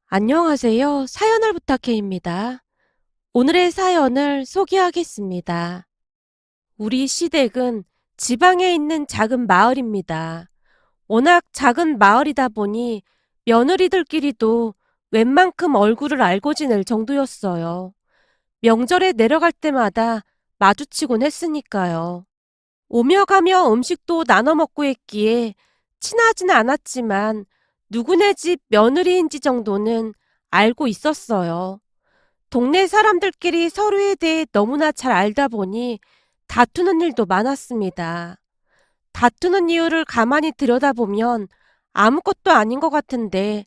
안녕하세요. 사연을 부탁해입니다. 오늘의 사연을 소개하겠습니다. 우리 시댁은 지방에 있는 작은 마을입니다. 워낙 작은 마을이다 보니 며느리들끼리도 웬만큼 얼굴을 알고 지낼 정도였어요. 명절에 내려갈 때마다 마주치곤 했으니까요. 오며 가며 음식도 나눠 먹고 했기에 친하지는 않았지만 누구네 집 며느리인지 정도는 알고 있었어요. 동네 사람들끼리 서로에 대해 너무나 잘 알다 보니 다투는 일도 많았습니다. 다투는 이유를 가만히 들여다보면 아무것도 아닌 것 같은데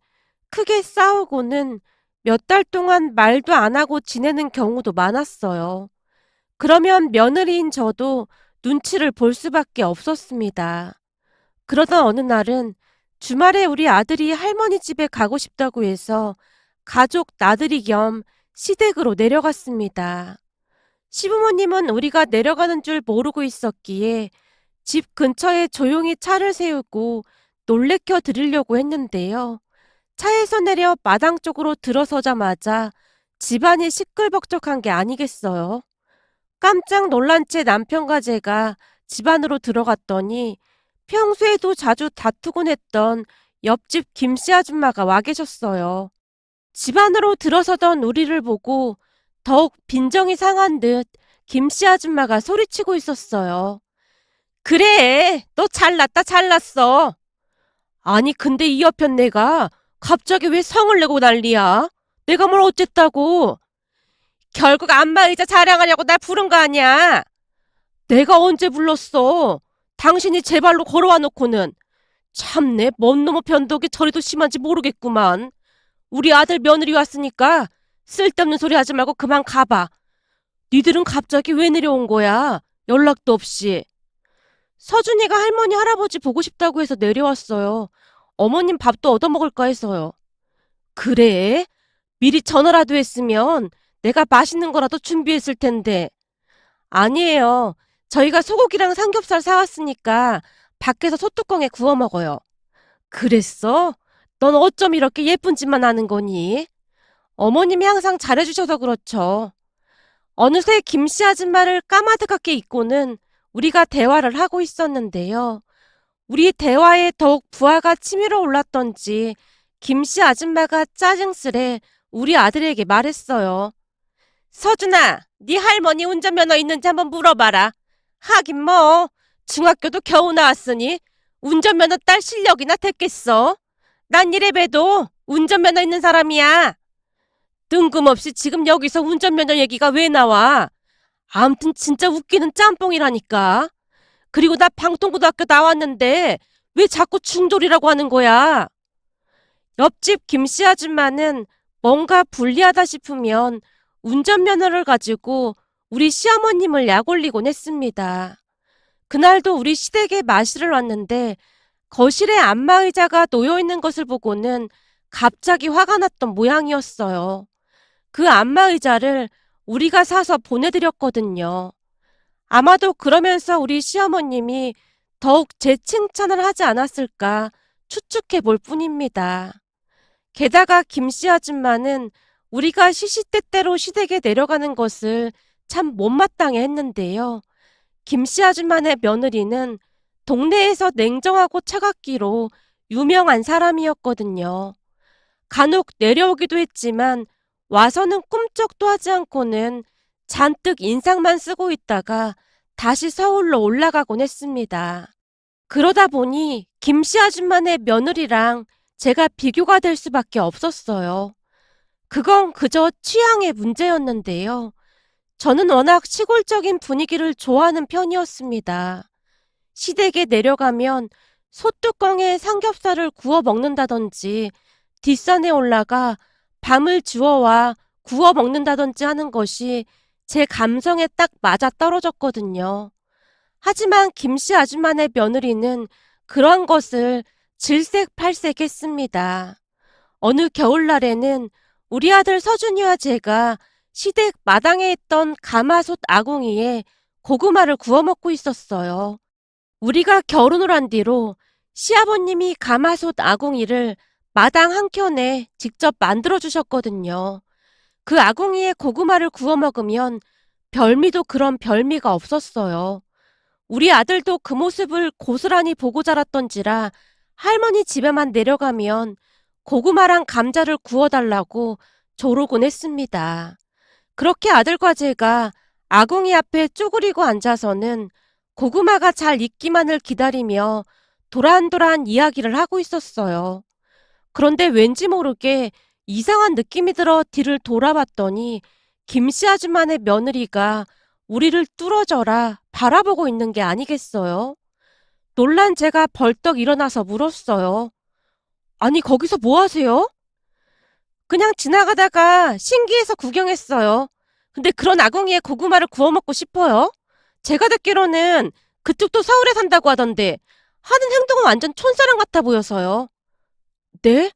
크게 싸우고는 몇 달 동안 말도 안 하고 지내는 경우도 많았어요. 그러면 며느리인 저도 눈치를 볼 수밖에 없었습니다. 그러던 어느 날은 주말에 우리 아들이 할머니 집에 가고 싶다고 해서 가족 나들이 겸 시댁으로 내려갔습니다. 시부모님은 우리가 내려가는 줄 모르고 있었기에 집 근처에 조용히 차를 세우고 놀래켜 드리려고 했는데요. 차에서 내려 마당 쪽으로 들어서자마자 집안이 시끌벅적한 게 아니겠어요. 깜짝 놀란 채 남편과 제가 집 안으로 들어갔더니 평소에도 자주 다투곤 했던 옆집 김씨 아줌마가 와 계셨어요. 집 안으로 들어서던 우리를 보고 더욱 빈정이 상한 듯 김씨 아줌마가 소리치고 있었어요. 그래, 너 잘났다 잘났어. 아니 근데 이 여편 내가 갑자기 왜 성을 내고 난리야? 내가 뭘 어쨌다고? 결국 안마의자 자랑하려고 날 부른 거 아니야? 내가 언제 불렀어? 당신이 제 발로 걸어와 놓고는. 참내 뭔 놈의 변덕이 저리도 심한지 모르겠구만. 우리 아들 며느리 왔으니까 쓸데없는 소리 하지 말고 그만 가봐. 니들은 갑자기 왜 내려온 거야? 연락도 없이. 서준이가 할머니 할아버지 보고 싶다고 해서 내려왔어요. 어머님 밥도 얻어먹을까 해서요. 그래? 미리 전화라도 했으면 내가 맛있는 거라도 준비했을 텐데. 아니에요. 저희가 소고기랑 삼겹살 사왔으니까 밖에서 소뚜껑에 구워 먹어요. 그랬어? 넌 어쩜 이렇게 예쁜 짓만 하는 거니? 어머님이 항상 잘해주셔서 그렇죠. 어느새 김씨 아줌마를 까마득하게 잊고는 우리가 대화를 하고 있었는데요. 우리 대화에 더욱 부하가 치밀어 올랐던지 김씨 아줌마가 짜증스레 우리 아들에게 말했어요. 서준아, 네 할머니 운전면허 있는지 한번 물어봐라. 하긴 뭐 중학교도 겨우 나왔으니 운전면허 딸 실력이나 됐겠어. 난 이래봬도 운전면허 있는 사람이야. 뜬금없이 지금 여기서 운전면허 얘기가 왜 나와? 암튼 진짜 웃기는 짬뽕이라니까. 그리고 나 방통고등학교 나왔는데 왜 자꾸 중졸이라고 하는 거야? 옆집 김씨 아줌마는 뭔가 불리하다 싶으면 운전면허를 가지고 우리 시어머님을 약올리곤 했습니다. 그날도 우리 시댁에 마실을 왔는데 거실에 안마의자가 놓여있는 것을 보고는 갑자기 화가 났던 모양이었어요. 그 안마의자를 우리가 사서 보내드렸거든요. 아마도 그러면서 우리 시어머님이 더욱 제 칭찬을 하지 않았을까 추측해 볼 뿐입니다. 게다가 김씨 아줌마는 우리가 시시때때로 시댁에 내려가는 것을 참 못마땅해 했는데요. 김씨 아줌마네 며느리는 동네에서 냉정하고 차갑기로 유명한 사람이었거든요. 간혹 내려오기도 했지만 와서는 꿈쩍도 하지 않고는 잔뜩 인상만 쓰고 있다가 다시 서울로 올라가곤 했습니다. 그러다 보니 김씨 아줌마네 며느리랑 제가 비교가 될 수밖에 없었어요. 그건 그저 취향의 문제였는데요. 저는 워낙 시골적인 분위기를 좋아하는 편이었습니다. 시댁에 내려가면 소뚜껑에 삼겹살을 구워 먹는다든지 뒷산에 올라가 밤을 주워와 구워 먹는다든지 하는 것이 제 감성에 딱 맞아 떨어졌거든요. 하지만 김씨 아줌마네 며느리는 그러한 것을 질색팔색했습니다. 어느 겨울날에는 우리 아들 서준이와 제가 시댁 마당에 있던 가마솥 아궁이에 고구마를 구워 먹고 있었어요. 우리가 결혼을 한 뒤로 시아버님이 가마솥 아궁이를 마당 한켠에 직접 만들어 주셨거든요. 그 아궁이에 고구마를 구워 먹으면 별미도 그런 별미가 없었어요. 우리 아들도 그 모습을 고스란히 보고 자랐던지라 할머니 집에만 내려가면 고구마랑 감자를 구워달라고 조르곤 했습니다. 그렇게 아들과 제가 아궁이 앞에 쪼그리고 앉아서는 고구마가 잘 익기만을 기다리며 도란도란 이야기를 하고 있었어요. 그런데 왠지 모르게 이상한 느낌이 들어 뒤를 돌아봤더니 김씨 아줌마네 며느리가 우리를 뚫어져라 바라보고 있는 게 아니겠어요? 놀란 제가 벌떡 일어나서 물었어요. 아니, 거기서 뭐 하세요? 그냥 지나가다가 신기해서 구경했어요. 근데 그런 아궁이에 고구마를 구워 먹고 싶어요? 제가 듣기로는 그쪽도 서울에 산다고 하던데 하는 행동은 완전 촌사람 같아 보여서요. 네?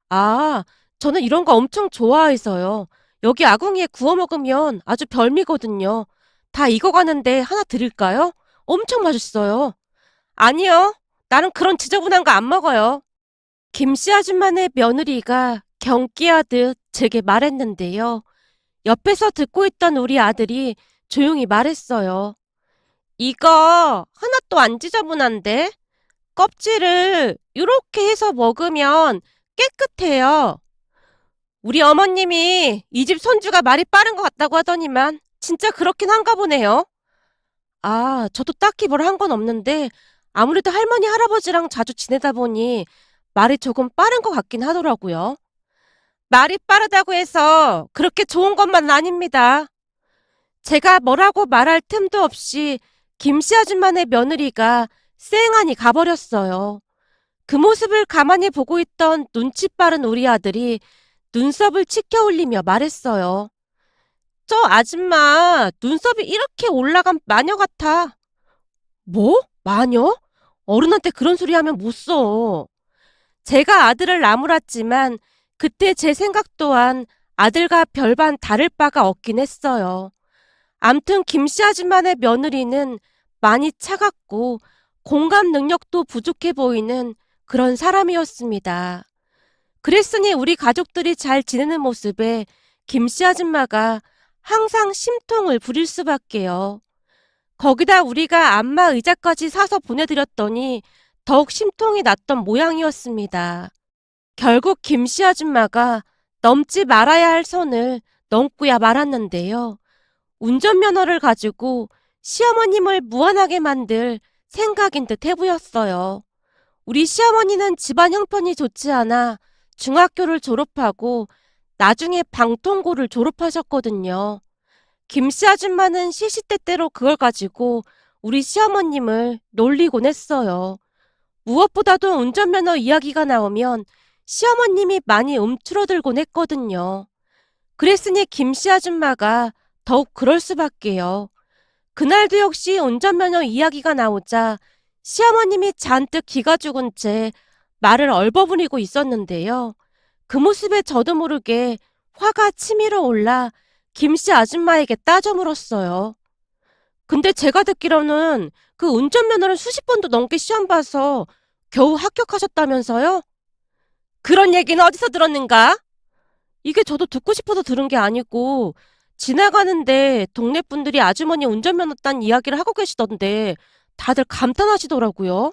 아, 저는 이런 거 엄청 좋아해서요. 여기 아궁이에 구워 먹으면 아주 별미거든요. 다 익어가는데 하나 드릴까요? 엄청 맛있어요. 아니요. 나는 그런 지저분한 거 안 먹어요. 김씨 아줌마네 며느리가 경기하듯 제게 말했는데요. 옆에서 듣고 있던 우리 아들이 조용히 말했어요. 이거 하나도 안 지저분한데? 껍질을 이렇게 해서 먹으면 깨끗해요. 우리 어머님이 이 집 손주가 말이 빠른 것 같다고 하더니만 진짜 그렇긴 한가 보네요. 아, 저도 딱히 뭘 한 건 없는데 아무래도 할머니, 할아버지랑 자주 지내다 보니 말이 조금 빠른 것 같긴 하더라고요. 말이 빠르다고 해서 그렇게 좋은 것만은 아닙니다. 제가 뭐라고 말할 틈도 없이 김씨 아줌마네 며느리가 쌩하니 가버렸어요. 그 모습을 가만히 보고 있던 눈치 빠른 우리 아들이 눈썹을 치켜 올리며 말했어요. 저 아줌마 눈썹이 이렇게 올라간 마녀 같아. 뭐? 마녀? 어른한테 그런 소리 하면 못 써. 제가 아들을 나무랐지만 그때 제 생각 또한 아들과 별반 다를 바가 없긴 했어요. 암튼 김씨 아줌마네 며느리는 많이 차갑고 공감 능력도 부족해 보이는 그런 사람이었습니다. 그랬으니 우리 가족들이 잘 지내는 모습에 김씨 아줌마가 항상 심통을 부릴 수밖에요. 거기다 우리가 안마 의자까지 사서 보내드렸더니 더욱 심통이 났던 모양이었습니다. 결국 김씨 아줌마가 넘지 말아야 할 선을 넘고야 말았는데요. 운전면허를 가지고 시어머님을 무안하게 만들 생각인 듯 해보였어요. 우리 시어머니는 집안 형편이 좋지 않아 중학교를 졸업하고 나중에 방통고를 졸업하셨거든요. 김씨 아줌마는 시시때때로 그걸 가지고 우리 시어머님을 놀리곤 했어요. 무엇보다도 운전면허 이야기가 나오면 시어머님이 많이 움츠러들곤 했거든요. 그랬으니 김씨 아줌마가 더욱 그럴 수밖에요. 그날도 역시 운전면허 이야기가 나오자 시어머님이 잔뜩 기가 죽은 채 말을 얼버무리고 있었는데요. 그 모습에 저도 모르게 화가 치밀어 올라 김씨 아줌마에게 따져 물었어요. 근데 제가 듣기로는 그 운전면허를 수십 번도 넘게 시험 봐서 겨우 합격하셨다면서요? 그런 얘기는 어디서 들었는가? 이게 저도 듣고 싶어서 들은 게 아니고 지나가는데 동네 분들이 아주머니 운전면허 딴 이야기를 하고 계시던데 다들 감탄하시더라고요.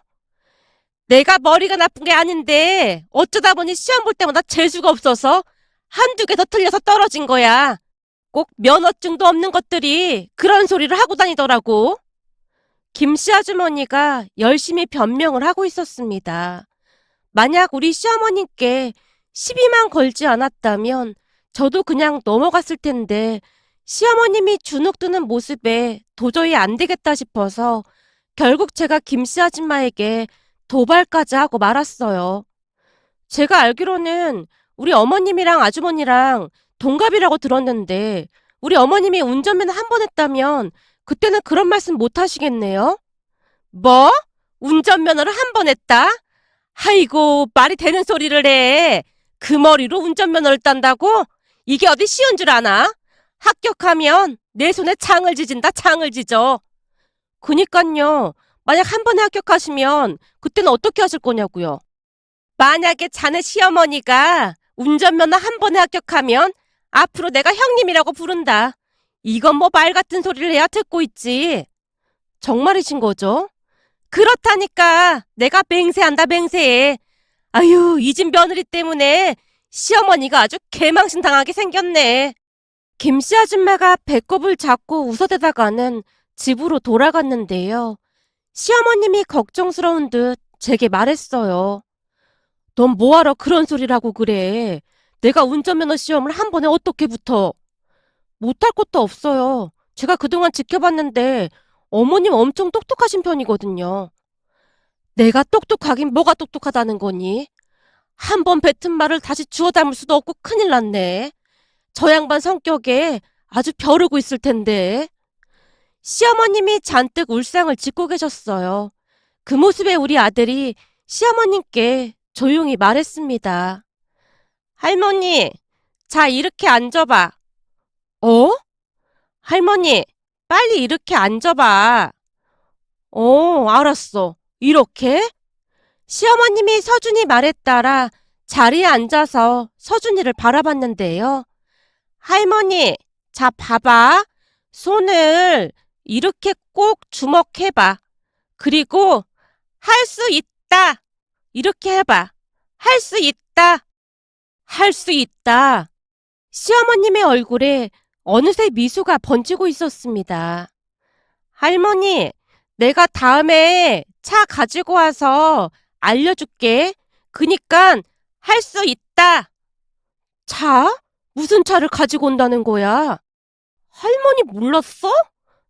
내가 머리가 나쁜 게 아닌데 어쩌다 보니 시험 볼 때마다 재수가 없어서 한두 개 더 틀려서 떨어진 거야. 꼭 면허증도 없는 것들이 그런 소리를 하고 다니더라고. 김씨 아주머니가 열심히 변명을 하고 있었습니다. 만약 우리 시어머님께 시비만 걸지 않았다면 저도 그냥 넘어갔을 텐데 시어머님이 주눅드는 모습에 도저히 안 되겠다 싶어서 결국 제가 김씨 아줌마에게 도발까지 하고 말았어요. 제가 알기로는 우리 어머님이랑 아주머니랑 동갑이라고 들었는데 우리 어머님이 운전면허 한 번 했다면 그때는 그런 말씀 못 하시겠네요? 뭐? 운전면허를 한 번 했다? 아이고, 말이 되는 소리를 해. 그 머리로 운전면허를 딴다고? 이게 어디 쉬운 줄 아나? 합격하면 내 손에 창을 지진다, 창을 지져. 그니깐요. 만약 한 번에 합격하시면 그때는 어떻게 하실 거냐고요. 만약에 자네 시어머니가 운전면허 한 번에 합격하면 앞으로 내가 형님이라고 부른다. 이건 뭐 말 같은 소리를 해야 듣고 있지. 정말이신 거죠? 그렇다니까 내가 맹세한다 맹세해. 아유, 이 집 며느리 때문에 시어머니가 아주 개망신 당하게 생겼네. 김씨 아줌마가 배꼽을 잡고 웃어대다가는 집으로 돌아갔는데요. 시어머님이 걱정스러운 듯 제게 말했어요. 넌 뭐하러 그런 소리라고 그래. 내가 운전면허 시험을 한 번에 어떻게 붙어. 못할 것도 없어요. 제가 그동안 지켜봤는데 어머님 엄청 똑똑하신 편이거든요. 내가 똑똑하긴 뭐가 똑똑하다는 거니? 한 번 뱉은 말을 다시 주워 담을 수도 없고 큰일 났네. 저 양반 성격에 아주 벼르고 있을 텐데. 시어머님이 잔뜩 울상을 짓고 계셨어요. 그 모습에 우리 아들이 시어머님께 조용히 말했습니다. 할머니, 자, 이렇게 앉아봐. 어? 할머니, 빨리 이렇게 앉아봐. 알았어. 이렇게? 시어머님이 서준이 말에 따라 자리에 앉아서 서준이를 바라봤는데요. 할머니, 자, 봐봐. 손을 이렇게 꼭 주먹해봐. 그리고 할 수 있다. 이렇게 해봐. 할 수 있다. 할 수 있다. 시어머님의 얼굴에 어느새 미소가 번지고 있었습니다. 할머니, 내가 다음에 차 가지고 와서 알려줄게. 그니깐 할 수 있다. 차? 무슨 차를 가지고 온다는 거야? 할머니 몰랐어?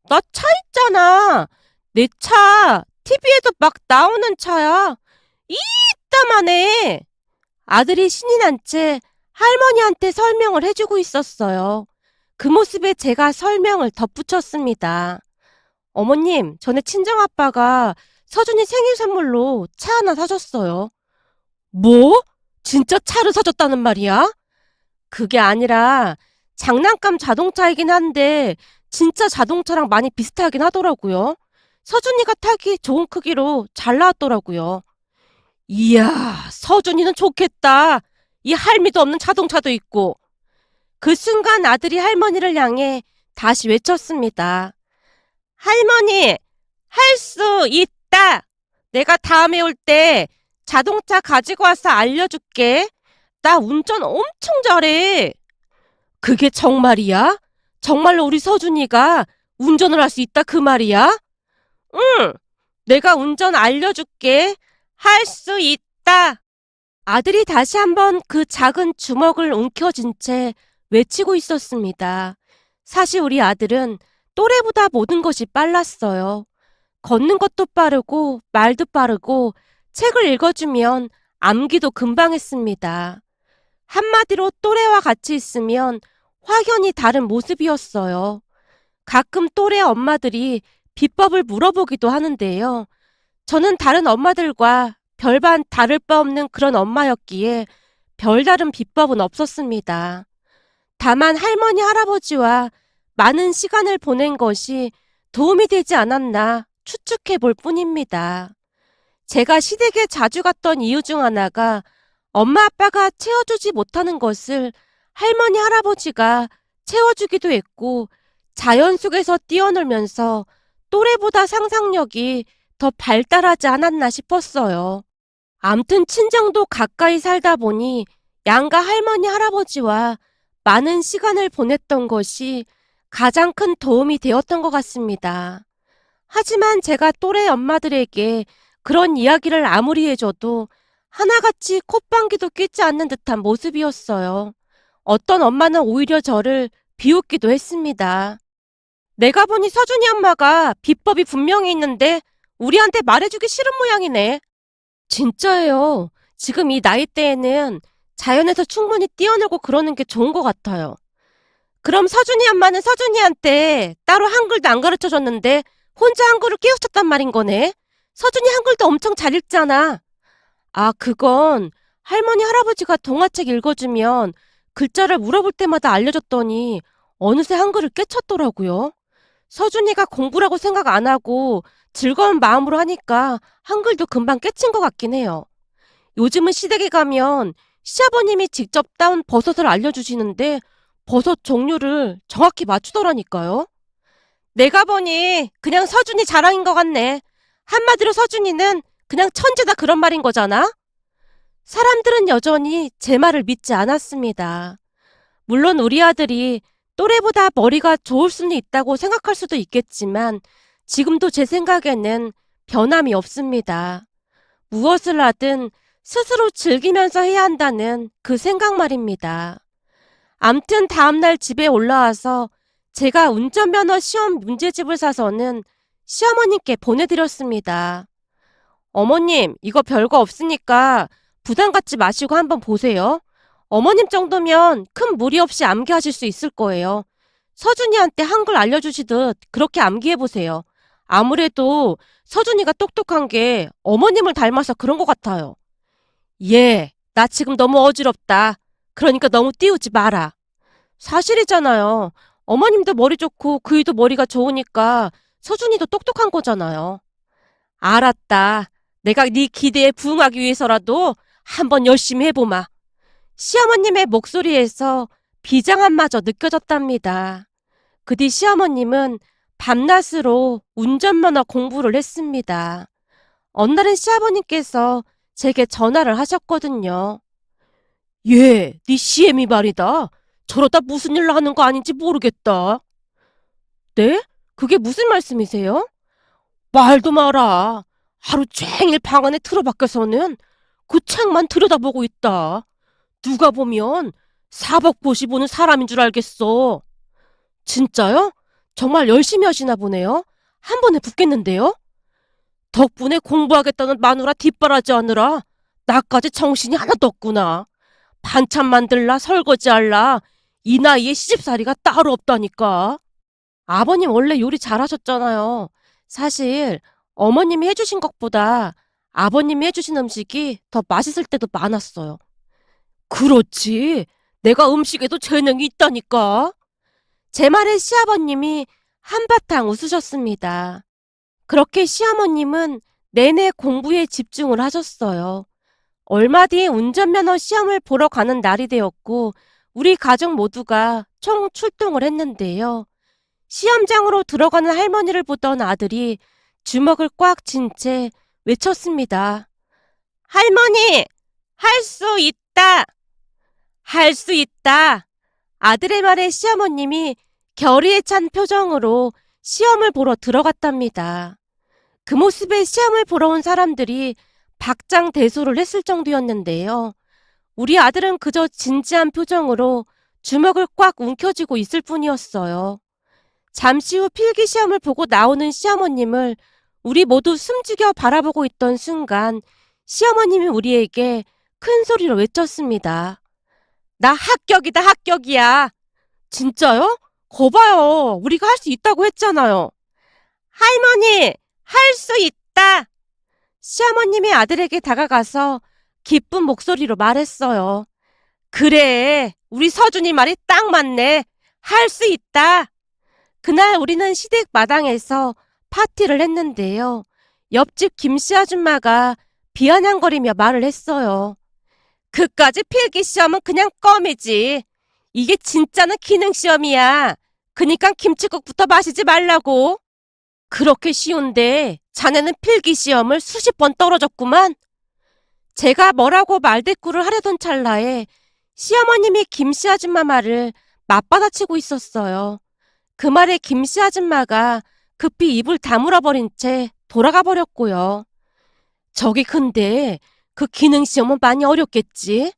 나 차 있잖아. 내 차 TV에도 막 나오는 차야. 이따만해. 아들이 신이 난 채 할머니한테 설명을 해주고 있었어요. 그 모습에 제가 설명을 덧붙였습니다. 어머님, 전에 친정아빠가 서준이 생일 선물로 차 하나 사줬어요. 뭐? 진짜 차를 사줬다는 말이야? 그게 아니라 장난감 자동차이긴 한데 진짜 자동차랑 많이 비슷하긴 하더라고요. 서준이가 타기 좋은 크기로 잘 나왔더라고요. 이야, 서준이는 좋겠다. 이 할미도 없는 자동차도 있고. 그 순간 아들이 할머니를 향해 다시 외쳤습니다. 할머니, 할 수 있다. 내가 다음에 올 때 자동차 가지고 와서 알려줄게. 나 운전 엄청 잘해. 그게 정말이야? 정말로 우리 서준이가 운전을 할 수 있다 그 말이야? 응, 내가 운전 알려줄게. 할 수 있다. 아들이 다시 한번 그 작은 주먹을 움켜쥔 채 외치고 있었습니다. 사실 우리 아들은 또래보다 모든 것이 빨랐어요. 걷는 것도 빠르고 말도 빠르고 책을 읽어주면 암기도 금방 했습니다. 한마디로 또래와 같이 있으면 확연히 다른 모습이었어요. 가끔 또래 엄마들이 비법을 물어보기도 하는데요. 저는 다른 엄마들과 별반 다를 바 없는 그런 엄마였기에 별다른 비법은 없었습니다. 다만 할머니, 할아버지와 많은 시간을 보낸 것이 도움이 되지 않았나 추측해 볼 뿐입니다. 제가 시댁에 자주 갔던 이유 중 하나가 엄마 아빠가 채워주지 못하는 것을 할머니, 할아버지가 채워주기도 했고 자연 속에서 뛰어놀면서 또래보다 상상력이 더 발달하지 않았나 싶었어요. 암튼 친정도 가까이 살다 보니 양가 할머니, 할아버지와 많은 시간을 보냈던 것이 가장 큰 도움이 되었던 것 같습니다. 하지만 제가 또래 엄마들에게 그런 이야기를 아무리 해줘도 하나같이 콧방귀도 뀌지 않는 듯한 모습이었어요. 어떤 엄마는 오히려 저를 비웃기도 했습니다. 내가 보니 서준이 엄마가 비법이 분명히 있는데 우리한테 말해주기 싫은 모양이네. 진짜예요. 지금 이 나이대에는 자연에서 충분히 뛰어놀고 그러는 게 좋은 것 같아요. 그럼 서준이 엄마는 서준이한테 따로 한글도 안 가르쳐줬는데 혼자 한글을 깨우쳤단 말인 거네. 서준이 한글도 엄청 잘 읽잖아. 아, 그건 할머니, 할아버지가 동화책 읽어주면 글자를 물어볼 때마다 알려줬더니 어느새 한글을 깨쳤더라고요. 서준이가 공부라고 생각 안 하고 즐거운 마음으로 하니까 한글도 금방 깨친 것 같긴 해요. 요즘은 시댁에 가면 시아버님이 직접 따온 버섯을 알려주시는데 버섯 종류를 정확히 맞추더라니까요. 내가 보니 그냥 서준이 자랑인 것 같네. 한마디로 서준이는 그냥 천재다 그런 말인 거잖아? 사람들은 여전히 제 말을 믿지 않았습니다. 물론 우리 아들이 또래보다 머리가 좋을 수는 있다고 생각할 수도 있겠지만 지금도 제 생각에는 변함이 없습니다. 무엇을 하든 스스로 즐기면서 해야 한다는 그 생각 말입니다. 암튼 다음날 집에 올라와서 제가 운전면허 시험 문제집을 사서는 시어머님께 보내드렸습니다. 어머님, 이거 별거 없으니까 부담 갖지 마시고 한번 보세요. 어머님 정도면 큰 무리 없이 암기하실 수 있을 거예요. 서준이한테 한글 알려주시듯 그렇게 암기해보세요. 아무래도 서준이가 똑똑한 게 어머님을 닮아서 그런 것 같아요. 예, 나 지금 너무 어지럽다. 그러니까 너무 띄우지 마라. 사실이잖아요. 어머님도 머리 좋고 그이도 머리가 좋으니까 서준이도 똑똑한 거잖아요. 알았다. 내가 네 기대에 부응하기 위해서라도 한번 열심히 해보마. 시어머님의 목소리에서 비장함마저 느껴졌답니다. 그 뒤 시어머님은 밤낮으로 운전면허 공부를 했습니다. 어느 날은 시아버님께서 제게 전화를 하셨거든요. 예, 네 시애미 말이다. 저러다 무슨 일을 하는 거 아닌지 모르겠다. 네? 그게 무슨 말씀이세요? 말도 마라. 하루 종일 방 안에 틀어박혀서는 그 책만 들여다보고 있다. 누가 보면 사법고시 보는 사람인 줄 알겠어. 진짜요? 정말 열심히 하시나 보네요. 한 번에 붙겠는데요? 덕분에 공부하겠다는 마누라 뒷바라지 하느라 나까지 정신이 하나도 없구나. 반찬 만들라 설거지할라 이 나이에 시집살이가 따로 없다니까. 아버님 원래 요리 잘하셨잖아요. 사실 어머님이 해주신 것보다 아버님이 해주신 음식이 더 맛있을 때도 많았어요. 그렇지. 내가 음식에도 재능이 있다니까. 제 말에 시아버님이 한바탕 웃으셨습니다. 그렇게 시어머님은 내내 공부에 집중을 하셨어요. 얼마 뒤에 운전면허 시험을 보러 가는 날이 되었고 우리 가족 모두가 총 출동을 했는데요. 시험장으로 들어가는 할머니를 보던 아들이 주먹을 꽉 쥔 채 외쳤습니다. 할머니, 할 수 있다! 할 수 있다! 아들의 말에 시어머님이 결의에 찬 표정으로 시험을 보러 들어갔답니다. 그 모습에 시험을 보러 온 사람들이 박장대소를 했을 정도였는데요. 우리 아들은 그저 진지한 표정으로 주먹을 꽉 움켜쥐고 있을 뿐이었어요. 잠시 후 필기시험을 보고 나오는 시어머님을 우리 모두 숨죽여 바라보고 있던 순간 시어머님이 우리에게 큰 소리로 외쳤습니다. 나 합격이다, 합격이야. 진짜요? 거봐요. 우리가 할 수 있다고 했잖아요. 할머니, 할 수 있다. 시어머님이 아들에게 다가가서 기쁜 목소리로 말했어요. 그래, 우리 서준이 말이 딱 맞네. 할 수 있다. 그날 우리는 시댁 마당에서 파티를 했는데요. 옆집 김씨 아줌마가 비아냥거리며 말을 했어요. 그까지 필기시험은 그냥 껌이지. 이게 진짜는 기능시험이야. 그니까 김치국부터 마시지 말라고. 그렇게 쉬운데 자네는 필기시험을 수십 번 떨어졌구만. 제가 뭐라고 말대꾸를 하려던 찰나에 시어머님이 김씨 아줌마 말을 맞받아치고 있었어요. 그 말에 김씨 아줌마가 급히 입을 다물어버린 채 돌아가 버렸고요. 저기 근데 그 기능시험은 많이 어렵겠지?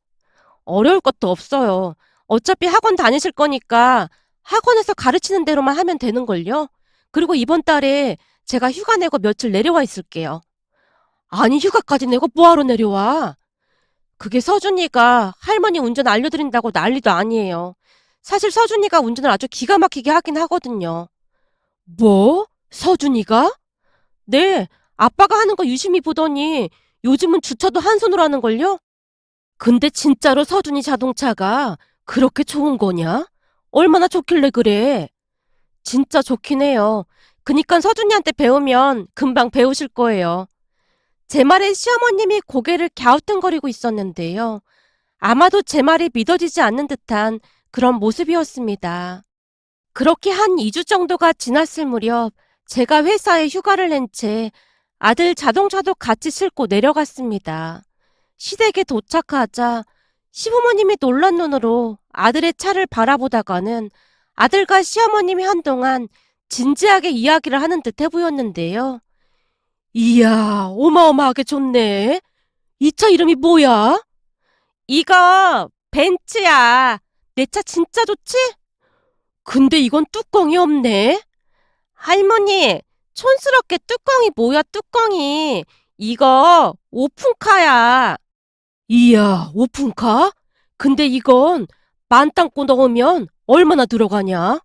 어려울 것도 없어요. 어차피 학원 다니실 거니까 학원에서 가르치는 대로만 하면 되는걸요? 그리고 이번 달에 제가 휴가 내고 며칠 내려와 있을게요. 아니 휴가까지 내고 뭐하러 내려와? 그게 서준이가 할머니 운전 알려드린다고 난리도 아니에요. 사실 서준이가 운전을 아주 기가 막히게 하긴 하거든요. 뭐? 서준이가? 네, 아빠가 하는 거 유심히 보더니 요즘은 주차도 한 손으로 하는걸요? 근데 진짜로 서준이 자동차가 그렇게 좋은 거냐? 얼마나 좋길래 그래? 진짜 좋긴 해요. 그니까 서준이한테 배우면 금방 배우실 거예요. 제 말에 시어머님이 고개를 갸우뚱거리고 있었는데요. 아마도 제 말이 믿어지지 않는 듯한 그런 모습이었습니다. 그렇게 한 2주 정도가 지났을 무렵 제가 회사에 휴가를 낸 채 아들 자동차도 같이 싣고 내려갔습니다. 시댁에 도착하자 시부모님이 놀란 눈으로 아들의 차를 바라보다가는 아들과 시어머님이 한동안 진지하게 이야기를 하는 듯해 보였는데요. 이야, 어마어마하게 좋네. 이 차 이름이 뭐야? 이거 벤츠야. 내 차 진짜 좋지? 근데 이건 뚜껑이 없네. 할머니, 촌스럽게 뚜껑이 뭐야, 뚜껑이. 이거 오픈카야. 이야, 오픈카? 근데 이건 만땅고 넣으면 얼마나 들어가냐?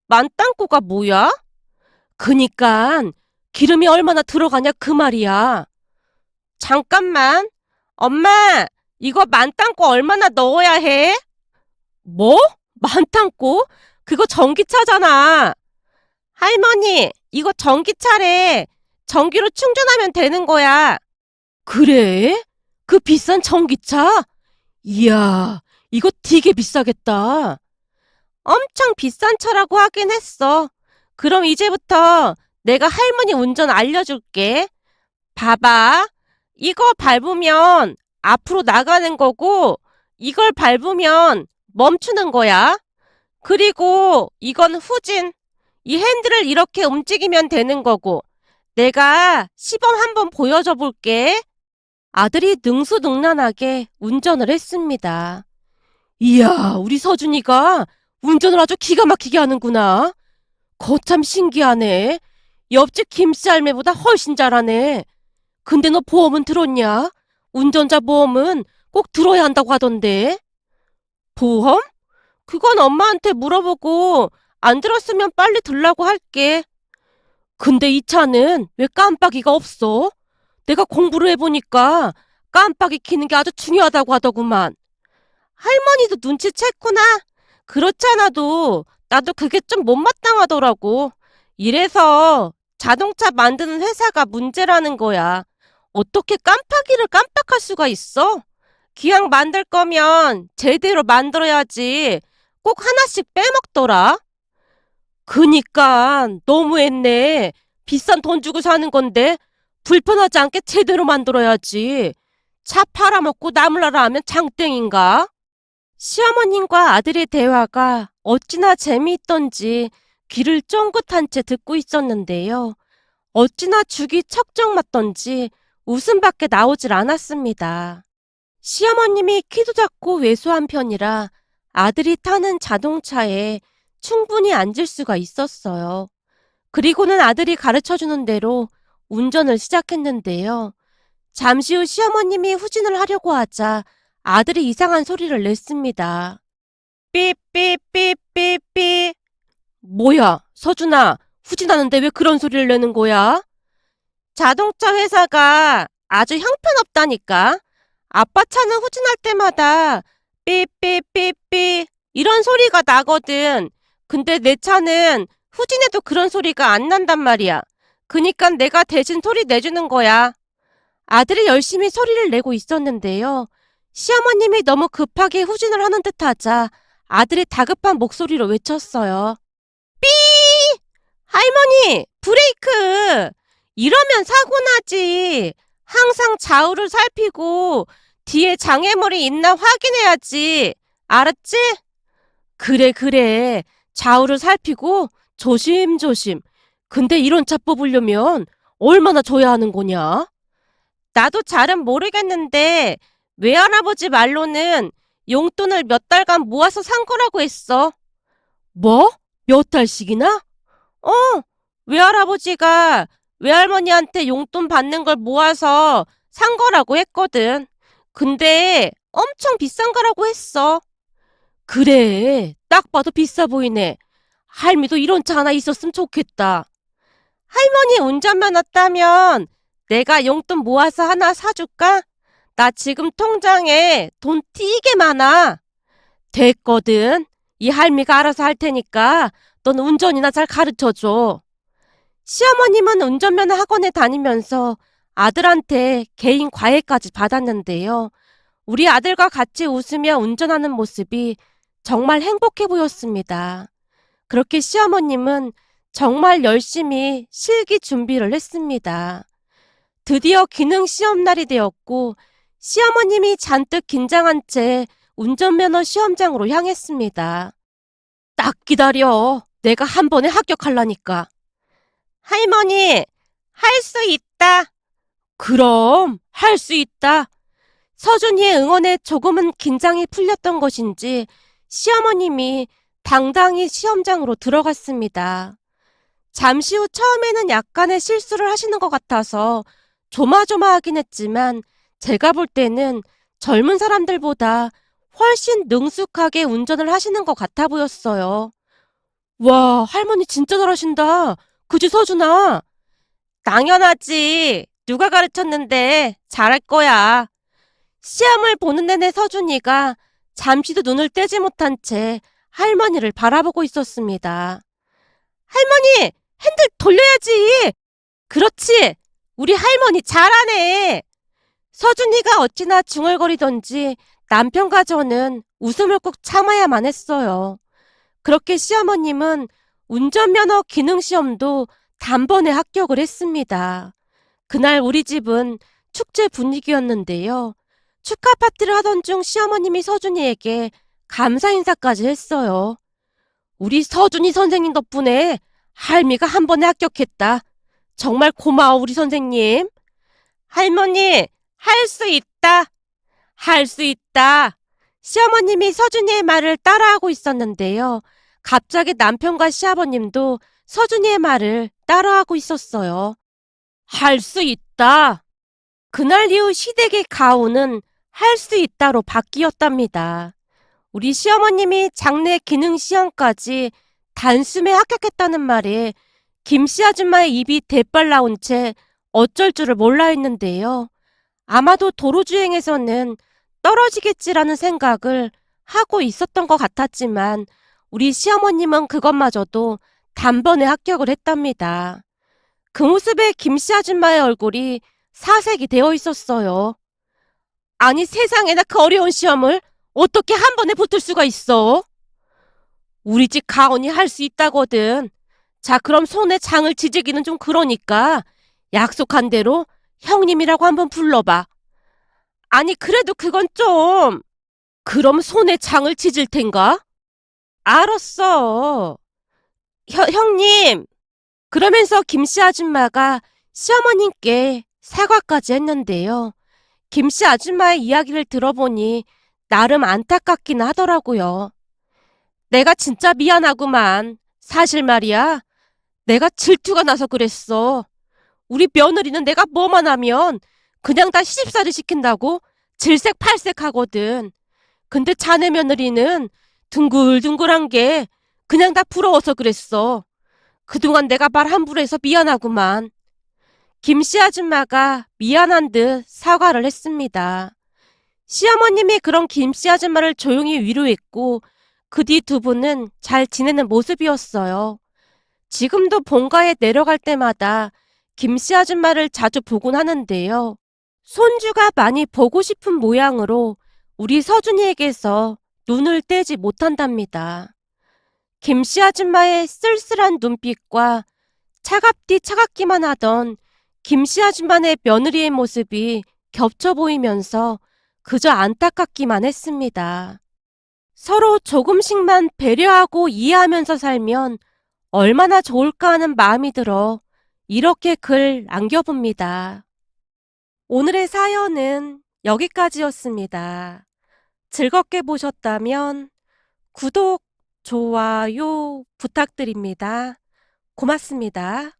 만땅고가 뭐야? 그니깐 기름이 얼마나 들어가냐 그 말이야. 잠깐만. 엄마, 이거 만땅고 얼마나 넣어야 해? 뭐? 만땅고? 그거 전기차잖아. 할머니, 이거 전기차래. 전기로 충전하면 되는 거야. 그래? 그 비싼 전기차? 이야, 이거 되게 비싸겠다. 엄청 비싼 차라고 하긴 했어. 그럼 이제부터 내가 할머니 운전 알려줄게. 봐봐. 이거 밟으면 앞으로 나가는 거고, 이걸 밟으면 멈추는 거야. 그리고 이건 후진. 이 핸들을 이렇게 움직이면 되는 거고, 내가 시범 한번 보여줘 볼게. 아들이 능수능란하게 운전을 했습니다. 이야, 우리 서준이가 운전을 아주 기가 막히게 하는구나. 거참 신기하네. 옆집 김씨할매보다 훨씬 잘하네. 근데 너 보험은 들었냐? 운전자 보험은 꼭 들어야 한다고 하던데. 보험? 그건 엄마한테 물어보고 안 들었으면 빨리 들라고 할게. 근데 이 차는 왜 깜빡이가 없어? 내가 공부를 해보니까 깜빡이 켜는 게 아주 중요하다고 하더구만. 할머니도 눈치챘구나. 그렇지 않아도 나도 그게 좀 못마땅하더라고. 이래서 자동차 만드는 회사가 문제라는 거야. 어떻게 깜빡이를 깜빡할 수가 있어? 기왕 만들 거면 제대로 만들어야지. 꼭 하나씩 빼먹더라. 그니까 너무했네. 비싼 돈 주고 사는 건데 불편하지 않게 제대로 만들어야지. 차 팔아먹고 나물나라 하면 장땡인가? 시어머님과 아들의 대화가 어찌나 재미있던지 귀를 쫑긋한 채 듣고 있었는데요. 어찌나 죽이 척정 맞던지 웃음밖에 나오질 않았습니다. 시어머님이 키도 작고 왜소한 편이라 아들이 타는 자동차에 충분히 앉을 수가 있었어요. 그리고는 아들이 가르쳐주는 대로 운전을 시작했는데요. 잠시 후 시어머님이 후진을 하려고 하자 아들이 이상한 소리를 냈습니다. 삐삐삐삐삐. 뭐야, 서준아, 후진하는데 왜 그런 소리를 내는 거야? 자동차 회사가 아주 형편없다니까. 아빠 차는 후진할 때마다 삐삐삐삐 이런 소리가 나거든. 근데 내 차는 후진해도 그런 소리가 안 난단 말이야. 그니까 내가 대신 소리 내주는 거야. 아들이 열심히 소리를 내고 있었는데요. 시어머님이 너무 급하게 후진을 하는 듯 하자 아들이 다급한 목소리로 외쳤어요. 삐! 할머니, 브레이크! 이러면 사고 나지. 항상 좌우를 살피고 뒤에 장애물이 있나 확인해야지. 알았지? 그래, 그래. 좌우를 살피고 조심조심. 근데 이런 차 뽑으려면 얼마나 줘야 하는 거냐? 나도 잘은 모르겠는데 외할아버지 말로는 용돈을 몇 달간 모아서 산 거라고 했어. 뭐? 몇 달씩이나? 어, 외할아버지가 외할머니한테 용돈 받는 걸 모아서 산 거라고 했거든. 근데 엄청 비싼 거라고 했어. 그래, 딱 봐도 비싸 보이네. 할미도 이런 차 하나 있었으면 좋겠다. 할머니 운전면허 따면 내가 용돈 모아서 하나 사줄까? 나 지금 통장에 돈 되게 많아. 됐거든. 이 할미가 알아서 할 테니까 넌 운전이나 잘 가르쳐줘. 시어머님은 운전면허 학원에 다니면서 아들한테 개인 과외까지 받았는데요. 우리 아들과 같이 웃으며 운전하는 모습이 정말 행복해 보였습니다. 그렇게 시어머님은 정말 열심히 실기 준비를 했습니다. 드디어 기능 시험날이 되었고 시어머님이 잔뜩 긴장한 채 운전면허 시험장으로 향했습니다. 딱 기다려. 내가 한 번에 합격하려니까. 할머니, 할 수 있다. 그럼 할 수 있다. 서준이의 응원에 조금은 긴장이 풀렸던 것인지 시어머님이 당당히 시험장으로 들어갔습니다. 잠시 후 처음에는 약간의 실수를 하시는 것 같아서 조마조마하긴 했지만 제가 볼 때는 젊은 사람들보다 훨씬 능숙하게 운전을 하시는 것 같아 보였어요. 와, 할머니 진짜 잘하신다. 그지, 서준아? 당연하지. 누가 가르쳤는데 잘할 거야. 시험을 보는 내내 서준이가 잠시도 눈을 떼지 못한 채 할머니를 바라보고 있었습니다. 할머니, 핸들 돌려야지. 그렇지. 우리 할머니 잘하네. 서준이가 어찌나 중얼거리던지 남편과 저는 웃음을 꼭 참아야만 했어요. 그렇게 시어머님은 운전면허 기능시험도 단번에 합격을 했습니다. 그날 우리 집은 축제 분위기였는데요. 축하 파티를 하던 중 시어머님이 서준이에게 감사 인사까지 했어요. 우리 서준이 선생님 덕분에 할미가 한 번에 합격했다. 정말 고마워, 우리 선생님. 할머니, 할 수 있다. 할 수 있다. 시어머님이 서준이의 말을 따라하고 있었는데요. 갑자기 남편과 시아버님도 서준이의 말을 따라하고 있었어요. 할 수 있다. 그날 이후 시댁의 가오는 할 수 있다로 바뀌었답니다. 우리 시어머님이 장래 기능 시험까지 단숨에 합격했다는 말에 김씨 아줌마의 입이 대빨 나온 채 어쩔 줄을 몰라 했는데요. 아마도 도로주행에서는 떨어지겠지라는 생각을 하고 있었던 것 같았지만 우리 시어머님은 그것마저도 단번에 합격을 했답니다. 그 모습에 김씨 아줌마의 얼굴이 사색이 되어 있었어요. 아니 세상에나 그 어려운 시험을 어떻게 한 번에 붙을 수가 있어? 우리 집 가온이 할 수 있다거든. 자, 그럼 손에 장을 지지기는 좀 그러니까 약속한 대로 형님이라고 한번 불러봐. 아니 그래도 그건 좀... 그럼 손에 장을 지질 텐가? 알았어. 형님. 그러면서 김씨 아줌마가 시어머님께 사과까지 했는데요. 김씨 아줌마의 이야기를 들어보니 나름 안타깝긴 하더라고요. 내가 진짜 미안하구만. 사실 말이야. 내가 질투가 나서 그랬어. 우리 며느리는 내가 뭐만 하면 그냥 다 시집살이 시킨다고 질색팔색 하거든. 근데 자네 며느리는 둥글둥글한 게 그냥 다 부러워서 그랬어. 그동안 내가 말 함부로 해서 미안하구만. 김씨 아줌마가 미안한 듯 사과를 했습니다. 시어머님이 그런 김씨 아줌마를 조용히 위로했고 그 뒤 두 분은 잘 지내는 모습이었어요. 지금도 본가에 내려갈 때마다 김씨 아줌마를 자주 보곤 하는데요. 손주가 많이 보고 싶은 모양으로 우리 서준이에게서 눈을 떼지 못한답니다. 김씨 아줌마의 쓸쓸한 눈빛과 차갑디 차갑기만 하던 김씨 아줌마의 며느리의 모습이 겹쳐 보이면서 그저 안타깝기만 했습니다. 서로 조금씩만 배려하고 이해하면서 살면 얼마나 좋을까 하는 마음이 들어 이렇게 글 남겨봅니다. 오늘의 사연은 여기까지였습니다. 즐겁게 보셨다면 구독, 좋아요 부탁드립니다. 고맙습니다.